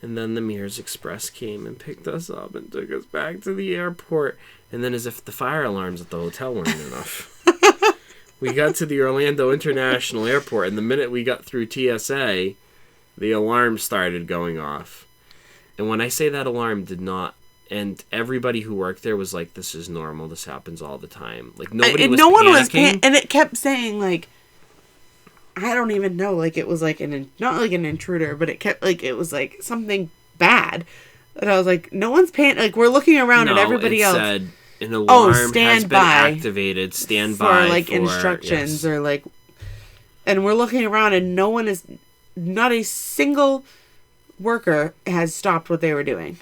And then the Mears Express came and picked us up and took us back to the airport. And then as if the fire alarms at the hotel weren't enough. We got to the Orlando International Airport, and the minute we got through TSA, the alarm started going off. And when I say that alarm did not... And everybody who worked there was like, this is normal. This happens all the time. Like, nobody was panicking. No one was and it kept saying, like... I don't even know, like, it was, like, not, like, an intruder, but it kept, like, it was, like, something bad. And I was like, no one's paying, like, we're looking around at everybody else. Said, an alarm has been activated, stand by for, like, instructions, or, like, and we're looking around, and not a single worker has stopped what they were doing.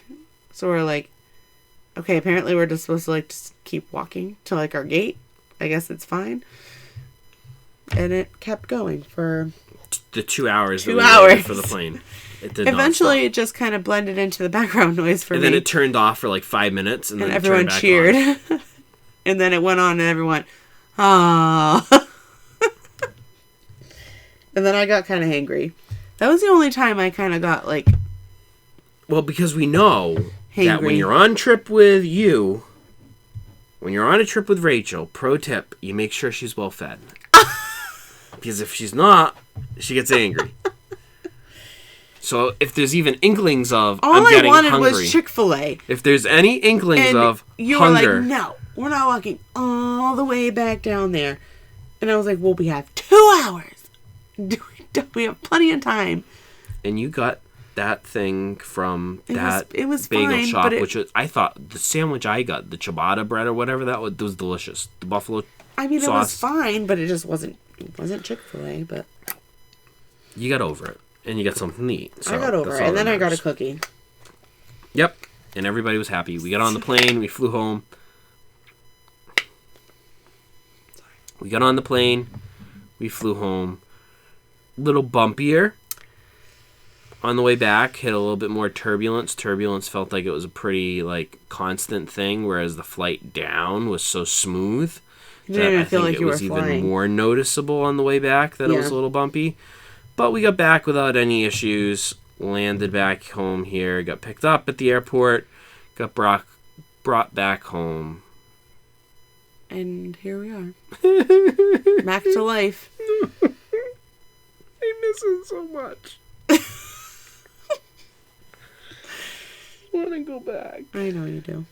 So we're like, okay, apparently we're just supposed to, like, just keep walking to, like, our gate. I guess it's fine. And it kept going for... The 2 hours that we waited for the plane. It did Eventually, it just kind of blended into the background noise for me. And then it turned off for like 5 minutes. And then everyone cheered. And then it went on and everyone... Ah. And then I got kind of hangry. That was the only time I kind of got like... Well, because we know that when you're on trip with you... When you're on a trip with Rachel, pro tip, you make sure she's well fed. Because if she's not, she gets angry. So if there's even inklings of I'm getting hungry. All I wanted was Chick-fil-A. If there's any inklings of you hunger. Were like, no, we're not walking all the way back down there. And I was like, well, we have 2 hours. We have plenty of time. And you got that thing from it was bagel fine, shop, which I thought the sandwich I got, the ciabatta bread or whatever, that was delicious. The buffalo sauce. It was fine, but it just wasn't Chick-fil-A, but... You got over it, and you got something to eat. So I got over it, and then I got a cookie. Yep, and everybody was happy. We got on the plane, we flew home. We got on the plane, we flew home. Little bumpier. On the way back, hit a little bit more turbulence. Turbulence felt like it was a pretty, like, constant thing, whereas the flight down was so smooth. I feel like it was even more noticeable on the way back that it was a little bumpy. But we got back without any issues, landed back home here, got picked up at the airport, got brought back home. And here we are. Back to life. I miss it so much. I want to go back. I know you do.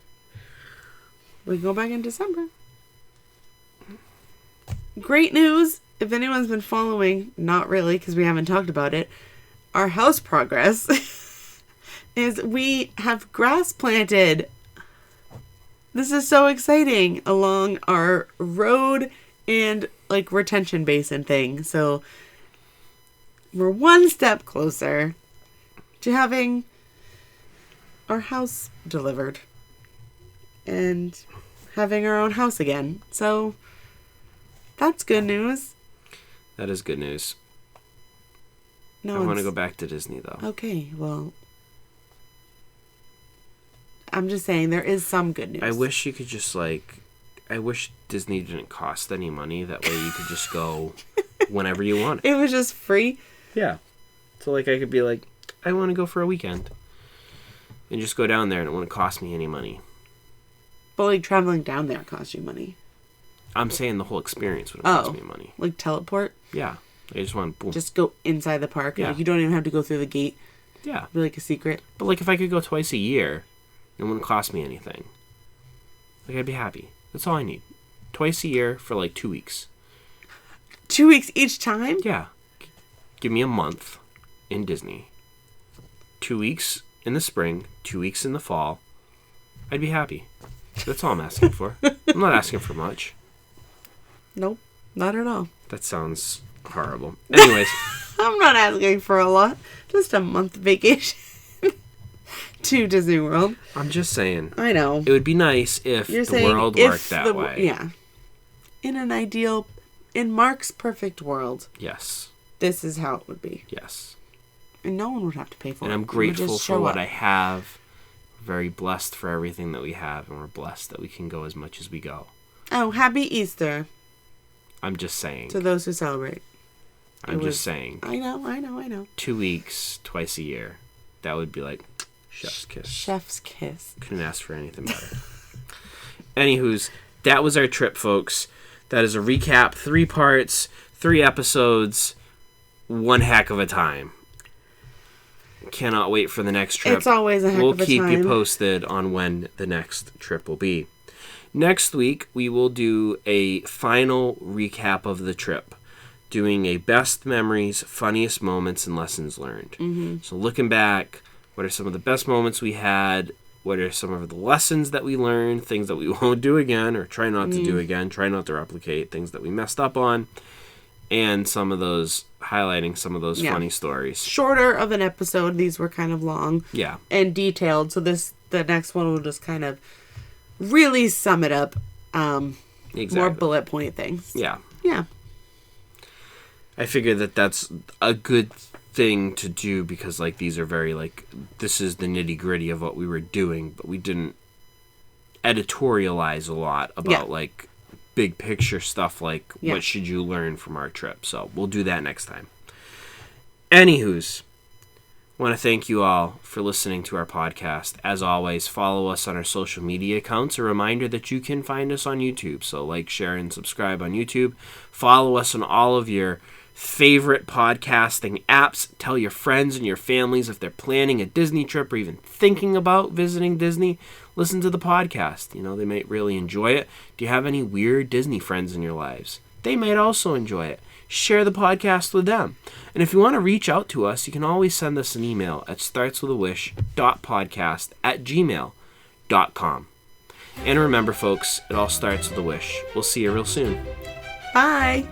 We can go back in December. Great news, if anyone's been following, not really because we haven't talked about it, our house progress is we have grass planted. This is so exciting along our road and like retention basin thing. So we're one step closer to having our house delivered and having our own house again. So that's good news. That is good news. No, I want to go back to Disney, though. Okay, well, I'm just saying there is some good news. I wish you could just, like... I wish Disney didn't cost any money. That way you could just go whenever you want. It was just free? Yeah. So, like, I could be like, I want to go for a weekend. And just go down there and it wouldn't cost me any money. But, like, traveling down there costs you money. I'm saying the whole experience would cost me money. Like teleport? Yeah. I just want boom. Just go inside the park. Yeah. Like, you don't even have to go through the gate. Yeah. Be like a secret. But like if I could go twice a year, it wouldn't cost me anything. Like I'd be happy. That's all I need. Twice a year for like 2 weeks. 2 weeks each time? Yeah. Give me a month in Disney. 2 weeks in the spring, 2 weeks in the fall. I'd be happy. That's all I'm asking for. I'm not asking for much. Nope, not at all. That sounds horrible. Anyways. I'm not asking for a lot. Just a month vacation to Disney World. I'm just saying. I know. It would be nice if the world worked that way. Yeah. In Mark's perfect world. Yes. This is how it would be. Yes. And no one would have to pay for it. And I'm grateful for what I have. Very blessed for everything that we have. And we're blessed that we can go as much as we go. Oh, happy Easter. I'm just saying. To those who celebrate. I'm just saying. I know. 2 weeks, twice a year. That would be like chef's kiss. Chef's kiss. Couldn't ask for anything better. Anywho's, that was our trip, folks. That is a recap. 3 parts, 3 episodes, one heck of a time. Cannot wait for the next trip. It's always a heck of a time. We'll keep you posted on when the next trip will be. Next week, we will do a final recap of the trip, doing a best memories, funniest moments, and lessons learned. Mm-hmm. So looking back, what are some of the best moments we had? What are some of the lessons that we learned? Things that we won't do again or try not to do again, try not to replicate, things that we messed up on, and highlighting some of those funny stories. Shorter of an episode. These were kind of long. Yeah. And detailed. So the next one will just kind of really sum it up. Exactly. More bullet point things. Yeah. Yeah. I figure that that's a good thing to do because, like, these are very, like, this is the nitty-gritty of what we were doing, but we didn't editorialize a lot about, like, big picture stuff like what should you learn from our trip. So we'll do that next time. Anywho's, want to thank you all for listening to our podcast. As always, follow us on our social media accounts. A reminder that you can find us on YouTube. So like, share, and subscribe on YouTube. Follow us on all of your favorite podcasting apps. Tell your friends and your families if they're planning a Disney trip or even thinking about visiting Disney. Listen to the podcast. You know, they might really enjoy it. Do you have any weird Disney friends in your lives? They might also enjoy it. Share the podcast with them. And if you want to reach out to us, you can always send us an email at startswithawish.podcast@gmail.com. And remember, folks, it all starts with a wish. We'll see you real soon. Bye.